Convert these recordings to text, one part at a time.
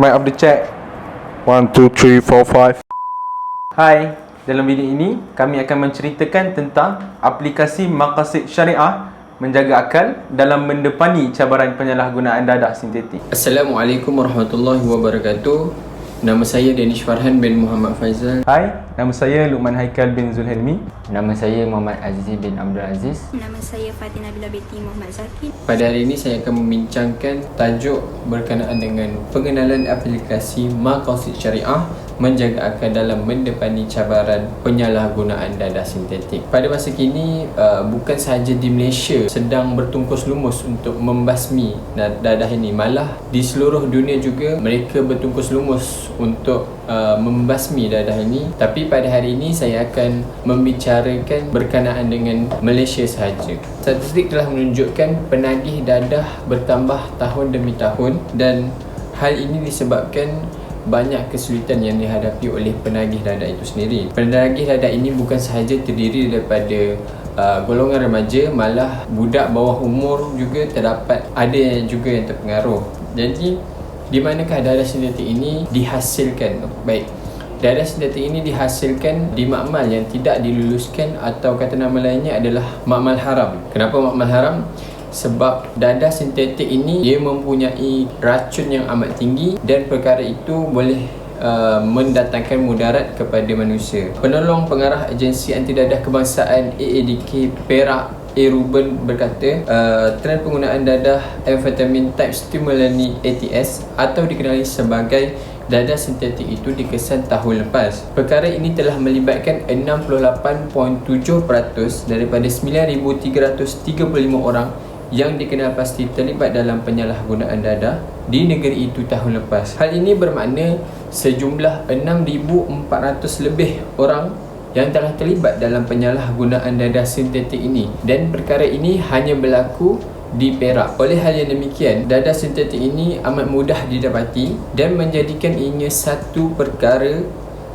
Mic of the check. 1, 2, 3, 4, 5. Hai, dalam video ini kami akan menceritakan tentang aplikasi maqasid syariah menjaga akal dalam mendepani cabaran penyalahgunaan dadah sintetik. Assalamualaikum warahmatullahi wabarakatuh. Nama saya Danish Farhan bin Muhammad Faizal. Hai, nama saya Luqman Haikal bin Zulhelmi. Nama saya Muhammad Azizi bin Abdul Aziz. Nama saya Fatina Bila binti Muhammad Zakir. Pada hari ini saya akan membincangkan tajuk berkenaan dengan pengenalan aplikasi maqasid syariah menjaga akal dalam mendepani cabaran penyalahgunaan dadah sintetik. Pada masa kini, bukan sahaja di Malaysia sedang bertungkus lumus untuk membasmi dadah ini, malah di seluruh dunia juga mereka bertungkus lumus untuk membasmi dadah ini. Tapi pada hari ini saya akan membicarakan berkenaan dengan Malaysia sahaja. Statistik telah menunjukkan penagih dadah bertambah tahun demi tahun, dan hal ini disebabkan banyak kesulitan yang dihadapi oleh penagih dadah itu sendiri. Penagih dadah ini bukan sahaja terdiri daripada golongan remaja, malah budak bawah umur juga terdapat, ada yang juga yang terpengaruh. Jadi di manakah dadah sintetik ini dihasilkan? Baik, dadah sintetik ini dihasilkan di makmal yang tidak diluluskan, atau kata nama lainnya adalah makmal haram. Kenapa makmal haram? Sebab dadah sintetik ini dia mempunyai racun yang amat tinggi, dan perkara itu boleh mendatangkan mudarat kepada manusia. Penolong pengarah Agensi Anti Dadah Kebangsaan AADK Perak, Ruben berkata, trend penggunaan dadah amfetamin type stimulani ATS atau dikenali sebagai dadah sintetik itu dikesan tahun lepas. Perkara ini telah melibatkan 68.7% daripada 9,335 orang yang dikenal pasti terlibat dalam penyalahgunaan dadah di negeri itu tahun lepas. Hal ini bermakna sejumlah 6,400 lebih orang yang telah terlibat dalam penyalahgunaan dadah sintetik ini, dan perkara ini hanya berlaku di Perak. Oleh hal yang demikian, dadah sintetik ini amat mudah didapati dan menjadikan ianya satu perkara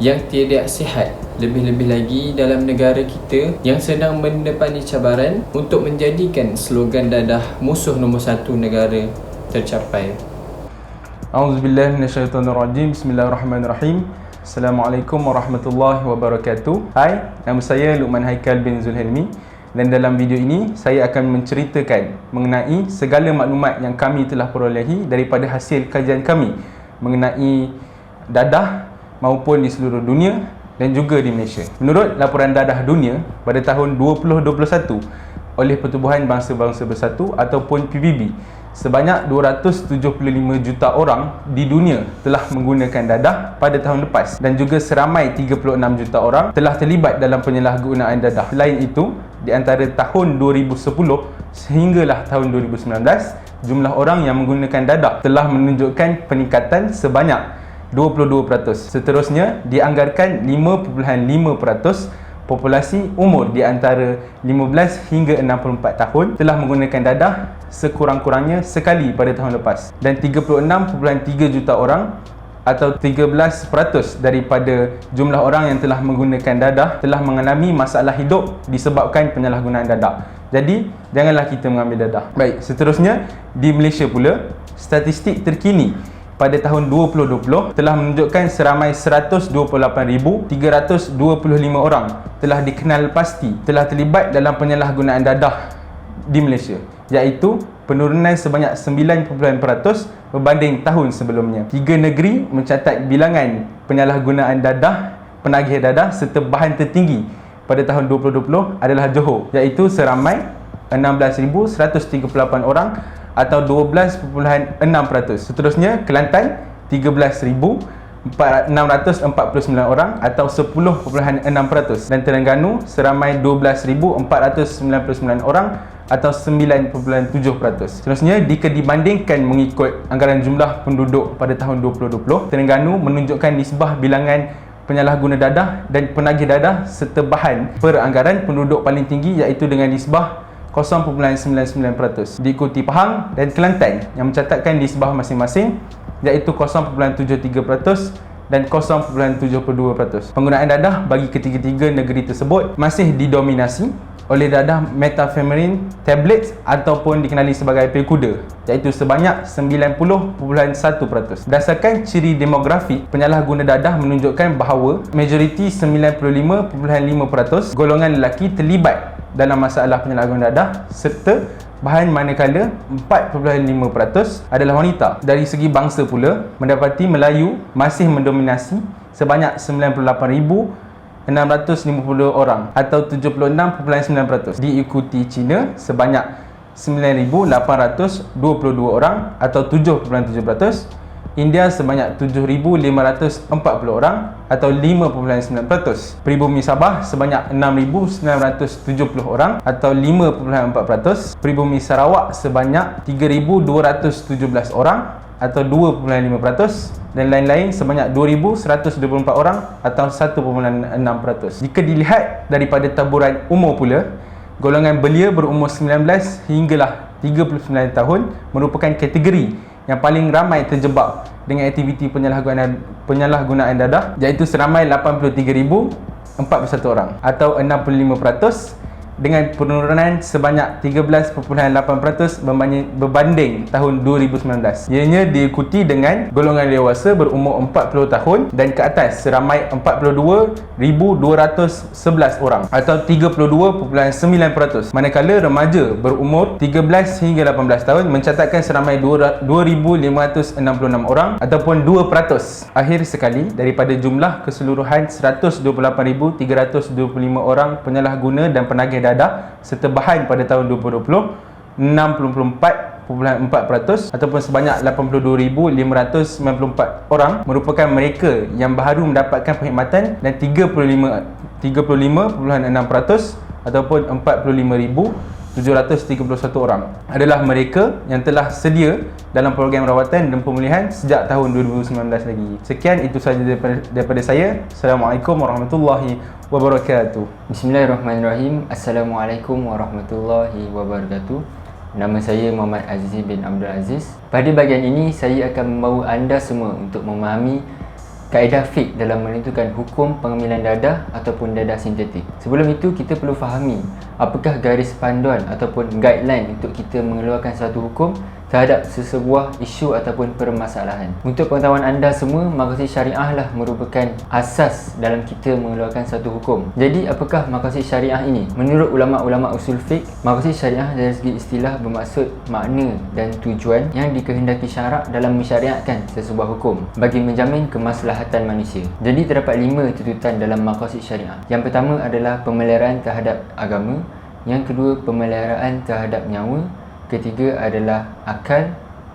yang tidak sihat, lebih-lebih lagi dalam negara kita yang sedang mendepani cabaran untuk menjadikan slogan dadah musuh nombor satu negara tercapai. A'udzubillahi minasyaitonirrajim. Bismillahirrahmanirrahim. Assalamualaikum warahmatullahi wabarakatuh. Hai, nama saya Luqman Haikal bin Zulhelmi, dan dalam video ini saya akan menceritakan mengenai segala maklumat yang kami telah perolehi daripada hasil kajian kami mengenai dadah maupun di seluruh dunia dan juga di Malaysia. Menurut laporan dadah dunia pada tahun 2021 oleh Pertubuhan Bangsa-Bangsa Bersatu ataupun PBB, sebanyak 275 juta orang di dunia telah menggunakan dadah pada tahun lepas, dan juga seramai 36 juta orang telah terlibat dalam penyalahgunaan dadah. Selain itu, di antara tahun 2010 sehinggalah tahun 2019, jumlah orang yang menggunakan dadah telah menunjukkan peningkatan sebanyak 22%. Seterusnya, dianggarkan 5.5% populasi umur di antara 15 hingga 64 tahun telah menggunakan dadah sekurang-kurangnya sekali pada tahun lepas, dan 36.3 juta orang atau 13% daripada jumlah orang yang telah menggunakan dadah telah mengalami masalah hidup disebabkan penyalahgunaan dadah. Jadi, janganlah kita mengambil dadah. Baik, seterusnya di Malaysia pula, statistik terkini pada tahun 2020 telah menunjukkan seramai 128,325 orang telah dikenal pasti telah terlibat dalam penyalahgunaan dadah di Malaysia, iaitu penurunan sebanyak 9% berbanding tahun sebelumnya. 3 negeri mencatat bilangan penyalahgunaan dadah, penagih dadah serta bahan tertinggi pada tahun 2020 adalah Johor, iaitu seramai 16,138 orang atau 12.6%. Seterusnya Kelantan 13,649 orang atau 10.6%, dan Terengganu seramai 12,499 orang atau 9.7%. Seterusnya, jika dibandingkan mengikut anggaran jumlah penduduk pada tahun 2020, Terengganu menunjukkan nisbah bilangan penyalahguna dadah dan penagih dadah serta bahan per anggaran penduduk paling tinggi, iaitu dengan nisbah 0.99%. Diikuti Pahang dan Kelantan yang mencatatkan nisbah masing-masing, iaitu 0.73% dan 0.72%. Penggunaan dadah bagi ketiga-tiga negeri tersebut masih didominasi oleh dadah methamphetamine tablets ataupun dikenali sebagai pil kuda, iaitu sebanyak 90.1%. Berdasarkan ciri demografi, penyalahguna dadah menunjukkan bahawa majoriti 95.5% golongan lelaki terlibat dalam masalah penyalahgunaan dadah, serta bahan manakala 4.5% adalah wanita. Dari segi bangsa pula, mendapati Melayu masih mendominasi sebanyak 98,650 orang atau 76.9%. Diikuti China sebanyak 9,822 orang atau 7.7%. India sebanyak 7,540 orang atau 5.9%. Peribumi Sabah sebanyak 6,970 orang atau 5.4%. Peribumi Sarawak sebanyak 3,217 orang atau 2.5%, dan lain-lain sebanyak 2,124 orang atau 1.6%. Jika dilihat daripada taburan umur pula, golongan belia berumur 19 hinggalah 39 tahun merupakan kategori yang paling ramai terjebak dengan aktiviti penyalahgunaan dadah, iaitu seramai 83,041 orang atau 65%, dengan penurunan sebanyak 13.8% berbanding tahun 2019. Ianya diikuti dengan golongan dewasa berumur 40 tahun dan ke atas seramai 42,211 orang atau 32.9%, manakala remaja berumur 13 hingga 18 tahun mencatatkan seramai 2,566 orang ataupun 2%. Akhir sekali, daripada jumlah keseluruhan 128,325 orang penyalahguna dan penagih dadah serta bahan pada tahun 2020, 64.4% ataupun sebanyak 82,594 orang merupakan mereka yang baru mendapatkan perkhidmatan, dan 35.6% ataupun 45,731 orang adalah mereka yang telah sedia dalam program rawatan dan pemulihan sejak tahun 2019 lagi. Sekian, itu sahaja daripada saya. Assalamualaikum warahmatullahi wabarakatuh. Bismillahirrahmanirrahim. Assalamualaikum warahmatullahi wabarakatuh. Nama saya Muhammad Azizi bin Abdul Aziz. Pada bahagian ini, saya akan membawa anda semua untuk memahami kaedah fiqh dalam menentukan hukum pengambilan dadah ataupun dadah sintetik. Sebelum itu, kita perlu fahami apakah garis panduan ataupun guideline untuk kita mengeluarkan satu hukum terhadap sesebuah isu ataupun permasalahan. Untuk pengetahuan anda semua, maqasid syariah lah merupakan asas dalam kita mengeluarkan satu hukum. Jadi, apakah maqasid syariah ini? Menurut ulama-ulama usul fiqh, maqasid syariah dari segi istilah bermaksud makna dan tujuan yang dikehendaki syarak dalam mensyariatkan sesebuah hukum bagi menjamin kemaslahatan manusia. Jadi, terdapat 5 tuntutan dalam maqasid syariah. Yang pertama adalah pemeliharaan terhadap agama, yang kedua pemeliharaan terhadap nyawa, ketiga adalah akal,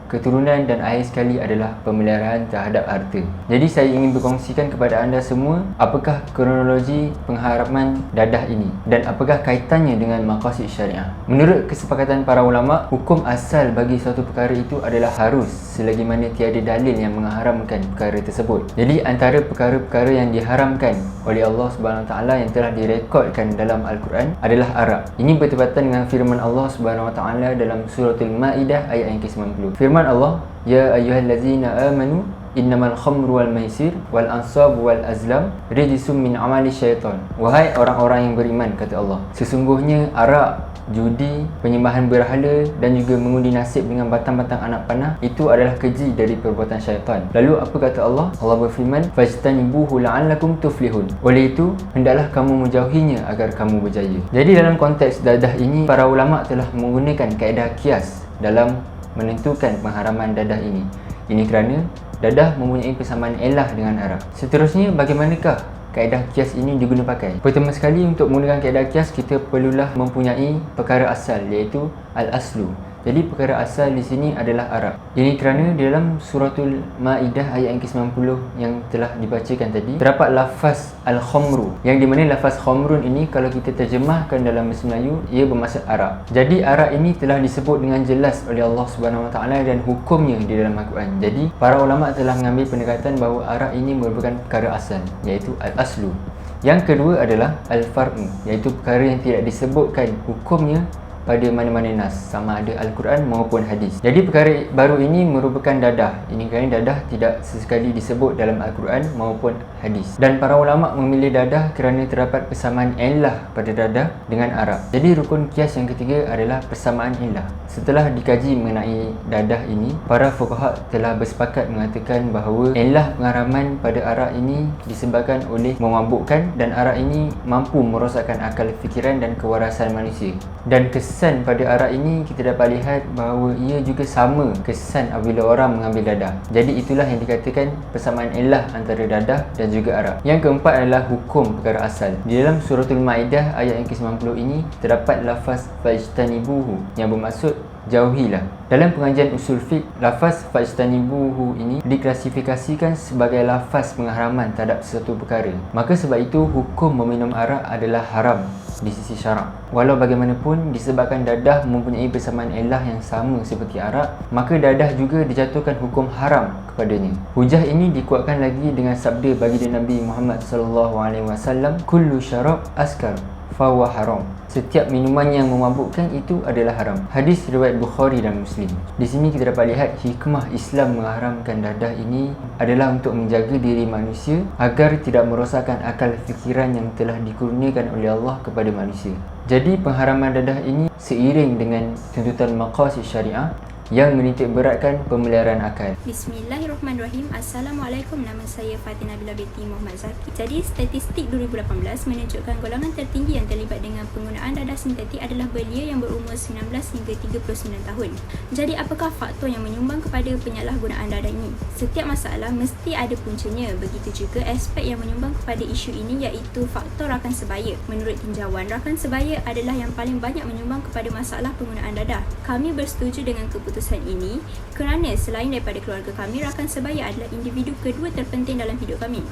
keturunan, dan akhir sekali adalah pemeliharaan terhadap harta. Jadi saya ingin berkongsikan kepada anda semua apakah kronologi pengharaman dadah ini dan apakah kaitannya dengan maqasid syariah. Menurut kesepakatan para ulama, hukum asal bagi suatu perkara itu adalah harus selagi mana tiada dalil yang mengharamkan perkara tersebut. Jadi antara perkara-perkara yang diharamkan oleh Allah Subhanahu Wa Taala yang telah direkodkan dalam Al-Quran adalah arak. Ini bertepatan dengan firman Allah Subhanahu Wa Taala dalam suratul Maidah ayat yang ke-90. Firman Allah, ya ayyuhallazina amanu innamal khamru wal maisir wal ansab wal azlam rijsum min amali syaitan. Wahai orang-orang yang beriman, kata Allah, sesungguhnya arak, judi, penyembahan berhala dan juga mengundi nasib dengan batang-batang anak panah itu adalah keji dari perbuatan syaitan. Lalu apa kata Allah? Allah berfirman, fajtanibuhu la'allakum tuflihun. Oleh itu, hendaklah kamu menjauhinya agar kamu berjaya. Jadi dalam konteks dadah ini, para ulama telah menggunakan kaedah qiyas dalam menentukan pengharaman dadah ini. Ini kerana dadah mempunyai persamaan elah dengan arak. Seterusnya, bagaimanakah kaedah qiyas ini diguna pakai? Pertama sekali, untuk menggunakan kaedah qiyas, kita perlulah mempunyai perkara asal, iaitu al-aslu. Jadi perkara asal di sini adalah arak. Ini kerana di dalam suratul Maidah ayat yang ke-90 yang telah dibacakan tadi, terdapat lafaz al-khamru, yang di mana lafaz khamrun ini kalau kita terjemahkan dalam bahasa Melayu, ia bermaksud arak. Jadi arak ini telah disebut dengan jelas oleh Allah Subhanahu Wa Taala dan hukumnya di dalam Al-Quran. Jadi para ulama telah mengambil pendekatan bahawa arak ini merupakan perkara asal, iaitu al-aslu. Yang kedua adalah al-far'u, iaitu perkara yang tidak disebutkan hukumnya pada mana-mana nas, sama ada Al-Quran maupun hadis. Jadi perkara baru ini merupakan dadah. Ini kerana dadah tidak sesekali disebut dalam Al-Quran maupun hadis. Dan para ulama memilih dadah kerana terdapat persamaan illah pada dadah dengan Arab. Jadi rukun qiyas yang ketiga adalah persamaan illah. Setelah dikaji mengenai dadah ini, para fuqaha telah bersepakat mengatakan bahawa illah pengharaman pada arak ini disebabkan oleh memabukkan, dan arak ini mampu merosakkan akal fikiran dan kewarasan manusia. Dan kesan pada arak ini kita dapat lihat bahawa ia juga sama kesan apabila orang mengambil dadah. Jadi itulah yang dikatakan persamaan illah antara dadah dan juga arak. Yang keempat adalah hukum perkara asal. Di dalam suratul Maidah ayat yang ke-90 ini terdapat lafaz fajtanibuhu yang bermaksud jauhilah. Dalam pengajian usul fiqh, lafaz fajtanibuhu ini diklasifikasikan sebagai lafaz pengharaman terhadap sesuatu perkara. Maka sebab itu hukum meminum arak adalah haram di sisi syarak. Walau bagaimanapun, disebabkan dadah mempunyai persamaan illah yang sama seperti arak, maka dadah juga dijatuhkan hukum haram kepadanya. Hujah ini dikuatkan lagi dengan sabda baginda Nabi Muhammad SAW, kullu syarab askar fahuwa haram. Setiap minuman yang memabukkan itu adalah haram. Hadis riwayat Bukhari dan Muslim. Di sini kita dapat lihat hikmah Islam mengharamkan dadah ini adalah untuk menjaga diri manusia agar tidak merosakkan akal fikiran yang telah dikurniakan oleh Allah kepada manusia. Jadi pengharaman dadah ini seiring dengan tuntutan maqasid syariah yang menitik beratkan pemeliharaan akal. Bismillahirrahmanirrahim. Assalamualaikum, nama saya Fatina Nabila binti Muhammad Zaki. Jadi statistik 2018 menunjukkan golongan tertinggi yang terlibat dengan penggunaan dadah sintetik adalah belia yang berumur 19 hingga 39 tahun. Jadi apakah faktor yang menyumbang kepada penyalahgunaan dadah ini? Setiap masalah mesti ada puncanya. Begitu juga aspek yang menyumbang kepada isu ini, iaitu faktor rakan sebaya. Menurut tinjauan, rakan sebaya adalah yang paling banyak menyumbang kepada masalah penggunaan dadah. Kami bersetuju dengan keputusan ini kerana selain daripada keluarga kami, rakan sebaya adalah individu kedua terpenting dalam hidup kami.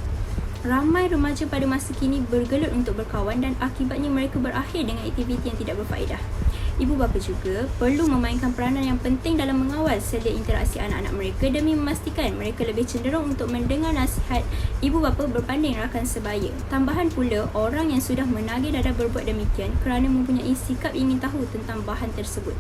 Ramai remaja pada masa kini bergelut untuk berkawan dan akibatnya mereka berakhir dengan aktiviti yang tidak berfaedah. Ibu bapa juga perlu memainkan peranan yang penting dalam mengawal sedia interaksi anak-anak mereka demi memastikan mereka lebih cenderung untuk mendengar nasihat ibu bapa berbanding rakan sebaya. Tambahan pula, orang yang sudah menagih dadah berbuat demikian kerana mempunyai sikap ingin tahu tentang bahan tersebut.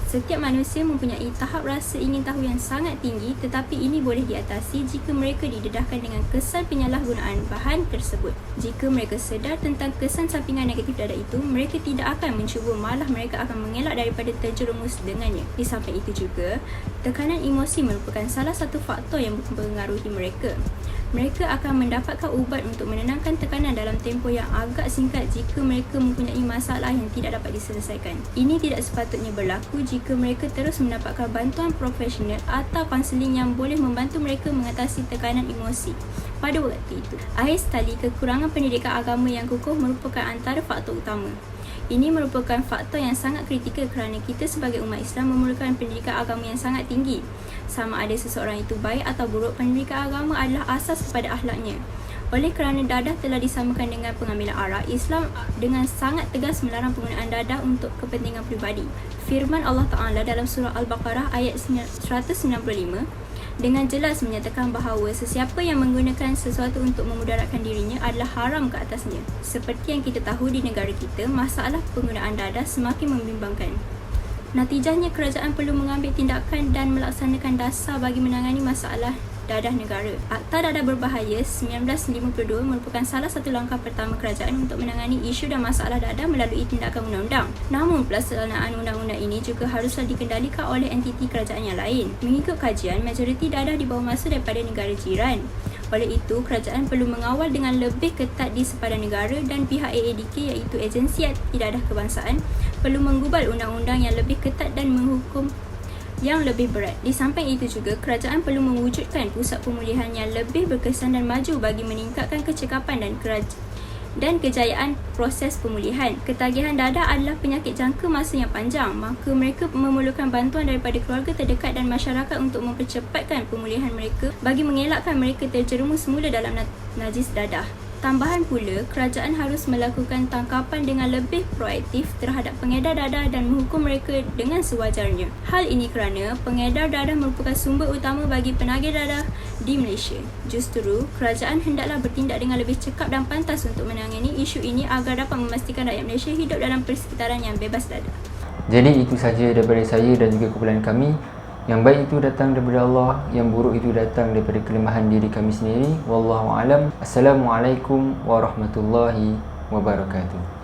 Setiap manusia mempunyai tahap rasa ingin tahu yang sangat tinggi, tetapi ini boleh diatasi jika mereka didedahkan dengan kesan penyalahgunaan bahan tersebut. Jika mereka sedar tentang kesan sampingan negatif dadah itu, mereka tidak akan mencuba, malah mereka akan mengelak daripada terjerumus dengannya. Di samping itu juga, tekanan emosi merupakan salah satu faktor yang mempengaruhi mereka. Mereka akan mendapatkan ubat untuk menenangkan tekanan dalam tempoh yang agak singkat jika mereka mempunyai masalah yang tidak dapat diselesaikan. Ini tidak sepatutnya berlaku jika mereka terus mendapatkan bantuan profesional atau kaunseling yang boleh membantu mereka mengatasi tekanan emosi. Pada waktu itu, akhir sekali, kekurangan pendidikan agama yang kukuh merupakan antara faktor utama. Ini merupakan faktor yang sangat kritikal kerana kita sebagai umat Islam memerlukan pendidikan agama yang sangat tinggi. Sama ada seseorang itu baik atau buruk, pendidikan agama adalah asas kepada akhlaknya. Oleh kerana dadah telah disamakan dengan pengambilan arak, Islam dengan sangat tegas melarang penggunaan dadah untuk kepentingan peribadi. Firman Allah Ta'ala dalam surah Al-Baqarah ayat 195 dengan jelas menyatakan bahawa sesiapa yang menggunakan sesuatu untuk memudaratkan dirinya adalah haram ke atasnya. Seperti yang kita tahu di negara kita, masalah penggunaan dadah semakin membimbangkan. Natijahnya, kerajaan perlu mengambil tindakan dan melaksanakan dasar bagi menangani masalah dadah negara. Akta Dadah Berbahaya 1952 merupakan salah satu langkah pertama kerajaan untuk menangani isu dan masalah dadah melalui tindakan undang-undang. Namun, pelaksanaan undang-undang ini juga haruslah dikendalikan oleh entiti kerajaan yang lain. Mengikut kajian, majoriti dadah dibawa masuk daripada negara jiran. Oleh itu, kerajaan perlu mengawal dengan lebih ketat di sepadan negara, dan pihak AADK iaitu Agensi Anti Dadah Kebangsaan perlu menggubal undang-undang yang lebih ketat dan menghukum yang lebih berat. Di samping itu juga, kerajaan perlu mewujudkan pusat pemulihan yang lebih berkesan dan maju bagi meningkatkan kecekapan dan kejayaan proses pemulihan. Ketagihan dadah adalah penyakit jangka masa yang panjang, maka mereka memerlukan bantuan daripada keluarga terdekat dan masyarakat untuk mempercepatkan pemulihan mereka bagi mengelakkan mereka terjerumus semula dalam najis dadah. Tambahan pula, kerajaan harus melakukan tangkapan dengan lebih proaktif terhadap pengedar dadah dan menghukum mereka dengan sewajarnya. Hal ini kerana pengedar dadah merupakan sumber utama bagi penagih dadah di Malaysia. Justru, kerajaan hendaklah bertindak dengan lebih cekap dan pantas untuk menangani isu ini agar dapat memastikan rakyat Malaysia hidup dalam persekitaran yang bebas dadah. Jadi itu saja daripada saya dan juga kumpulan kami. Yang baik itu datang daripada Allah, yang buruk itu datang daripada kelemahan diri kami sendiri. Wallahu alam. Assalamualaikum warahmatullahi wabarakatuh.